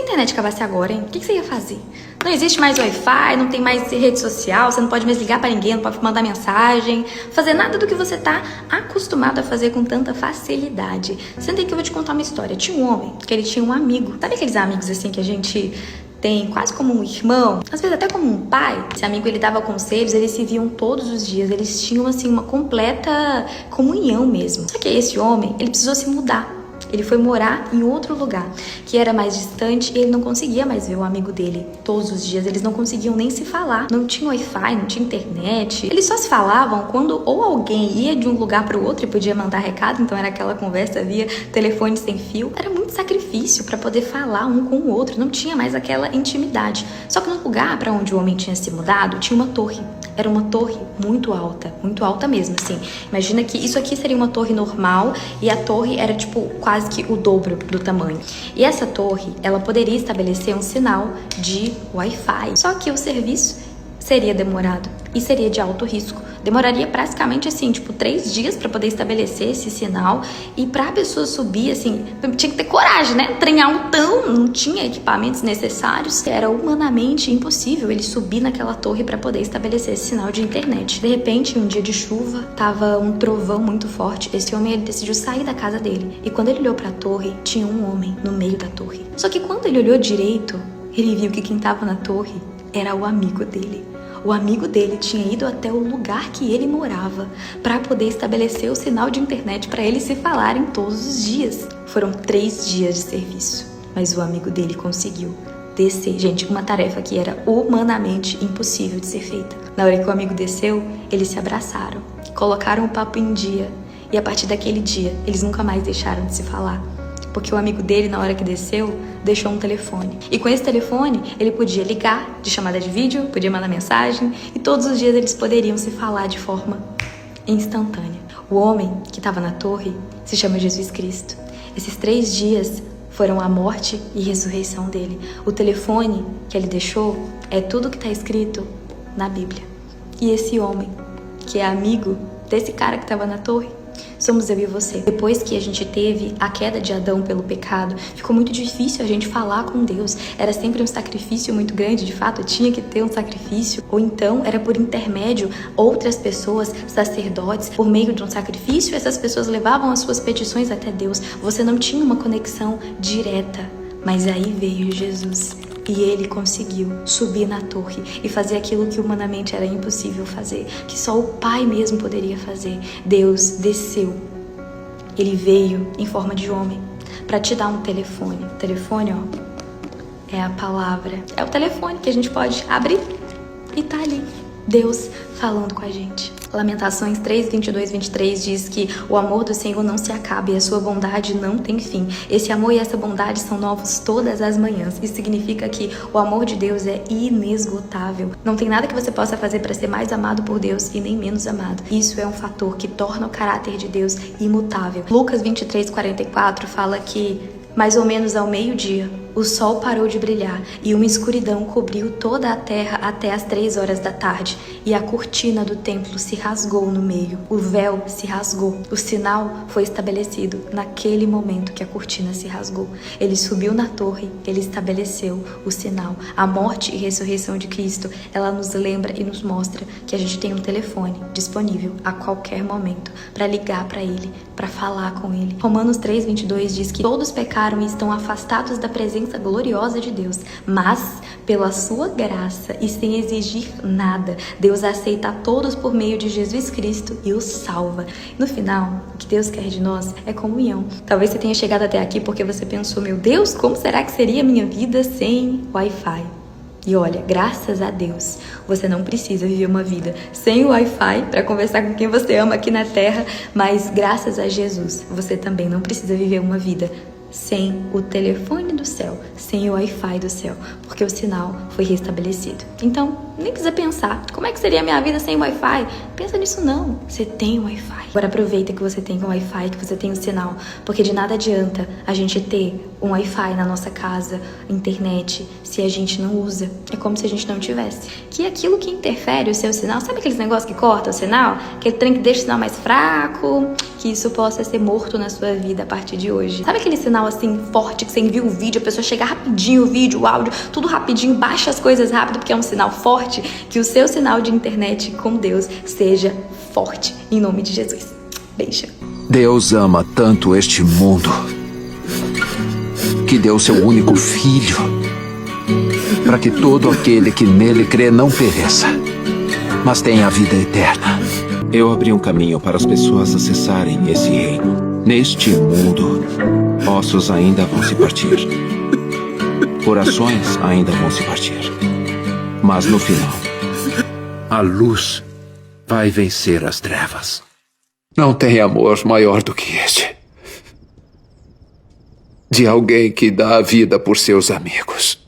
internet acabasse agora, hein? O que você ia fazer? Não existe mais Wi-Fi, não tem mais rede social, você não pode mais ligar pra ninguém, não pode mandar mensagem, fazer nada do que você tá acostumado a fazer com tanta facilidade. Senta aí que eu vou te contar uma história. Tinha um homem que ele tinha um amigo. Sabe aqueles amigos assim que a gente tem quase como um irmão, às vezes até como um pai? Esse amigo, ele dava conselhos, eles se viam todos os dias, eles tinham assim uma completa comunhão mesmo. Só que esse homem, ele precisou se mudar. Ele foi morar em outro lugar, que era mais distante, e ele não conseguia mais ver o amigo dele todos os dias. Eles não conseguiam nem se falar. Não tinha Wi-Fi, não tinha internet. Eles só se falavam quando ou alguém ia de um lugar para o outro e podia mandar recado, então era aquela conversa via telefone sem fio. Era muito sacrifício para poder falar um com o outro, não tinha mais aquela intimidade. Só que no lugar para onde o homem tinha se mudado, tinha uma torre. Era uma torre muito alta mesmo, assim. Imagina que isso aqui seria uma torre normal e a torre era tipo quase que o dobro do tamanho. E essa torre, ela poderia estabelecer um sinal de Wi-Fi. Só que o serviço seria demorado e seria de alto risco. Demoraria praticamente assim, tipo 3 dias para poder estabelecer esse sinal. E pra pessoa subir, assim, tinha que ter coragem, né? Trem altão, não tinha equipamentos necessários. Era humanamente impossível ele subir naquela torre para poder estabelecer esse sinal de internet. De repente, um dia de chuva, tava um trovão muito forte. Esse homem, ele decidiu sair da casa dele. E quando ele olhou pra torre, tinha um homem no meio da torre. Só que quando ele olhou direito, ele viu que quem tava na torre era o amigo dele. O amigo dele tinha ido até o lugar que ele morava para poder estabelecer o sinal de internet para eles se falarem todos os dias. Foram 3 dias de serviço, mas o amigo dele conseguiu descer. Gente, uma tarefa que era humanamente impossível de ser feita. Na hora que o amigo desceu, eles se abraçaram, colocaram o papo em dia e a partir daquele dia, eles nunca mais deixaram de se falar. Porque o amigo dele, na hora que desceu, deixou um telefone. E com esse telefone, ele podia ligar de chamada de vídeo, podia mandar mensagem, e todos os dias eles poderiam se falar de forma instantânea. O homem que estava na torre se chama Jesus Cristo. Esses 3 dias foram a morte e ressurreição dele. O telefone que ele deixou é tudo que está escrito na Bíblia. E esse homem, que é amigo desse cara que estava na torre, somos eu e você. Depois que a gente teve a queda de Adão pelo pecado, ficou muito difícil a gente falar com Deus. Era sempre um sacrifício muito grande, de fato, tinha que ter um sacrifício. Ou então, era por intermédio, outras pessoas, sacerdotes, por meio de um sacrifício, essas pessoas levavam as suas petições até Deus. Você não tinha uma conexão direta. Mas aí veio Jesus. E ele conseguiu subir na torre e fazer aquilo que humanamente era impossível fazer, que só o Pai mesmo poderia fazer. Deus desceu. Ele veio em forma de homem para te dar um telefone. O telefone, ó, é a palavra. É o telefone que a gente pode abrir e tá ali. Deus falando com a gente. Lamentações 3, 22, 23 diz que o amor do Senhor não se acaba e a sua bondade não tem fim. Esse amor e essa bondade são novos todas as manhãs. Isso significa que o amor de Deus é inesgotável. Não tem nada que você possa fazer para ser mais amado por Deus e nem menos amado. Isso é um fator que torna o caráter de Deus imutável. Lucas 23, 44 fala que mais ou menos ao meio-dia, o sol parou de brilhar e uma escuridão cobriu toda a terra até as 3 horas da tarde e a cortina do templo se rasgou no meio. O véu se rasgou. O sinal foi estabelecido naquele momento que a cortina se rasgou. Ele subiu na torre, ele estabeleceu o sinal. A morte e ressurreição de Cristo, ela nos lembra e nos mostra que a gente tem um telefone disponível a qualquer momento para ligar para ele, para falar com ele. Romanos 3, 22 diz que todos pecaram e estão afastados da presença gloriosa de Deus, mas pela sua graça e sem exigir nada, Deus aceita a todos por meio de Jesus Cristo e os salva. No final, o que Deus quer de nós é comunhão. Talvez você tenha chegado até aqui porque você pensou, meu Deus, como será que seria a minha vida sem Wi-Fi? E olha, graças a Deus, você não precisa viver uma vida sem o Wi-Fi para conversar com quem você ama aqui na Terra, mas graças a Jesus, você também não precisa viver uma vida sem o telefone do céu, sem o Wi-Fi do céu, porque o sinal foi restabelecido. Então, nem precisa pensar, como é que seria a minha vida sem Wi-Fi? Pensa nisso não, você tem o Wi-Fi. Agora aproveita que você tem o Wi-Fi, que você tem o sinal, porque de nada adianta a gente ter um Wi-Fi na nossa casa, internet, se a gente não usa. É como se a gente não tivesse. Que aquilo que interfere o seu sinal, sabe aqueles negócios que cortam o sinal? Aquele trem que deixa o sinal mais fraco? Que isso possa ser morto na sua vida a partir de hoje. Sabe aquele sinal assim forte que você envia o vídeo, a pessoa chega rapidinho o vídeo, o áudio, tudo rapidinho, baixa as coisas rápido, porque é um sinal forte, que o seu sinal de internet com Deus seja forte, em nome de Jesus. Beijo. Deus ama tanto este mundo que deu seu único filho para que todo aquele que nele crê não pereça, mas tenha a vida eterna. Eu abri um caminho para as pessoas acessarem esse reino. Neste mundo, ossos ainda vão se partir. Corações ainda vão se partir. Mas no final, a luz vai vencer as trevas. Não tem amor maior do que este. De alguém que dá a vida por seus amigos.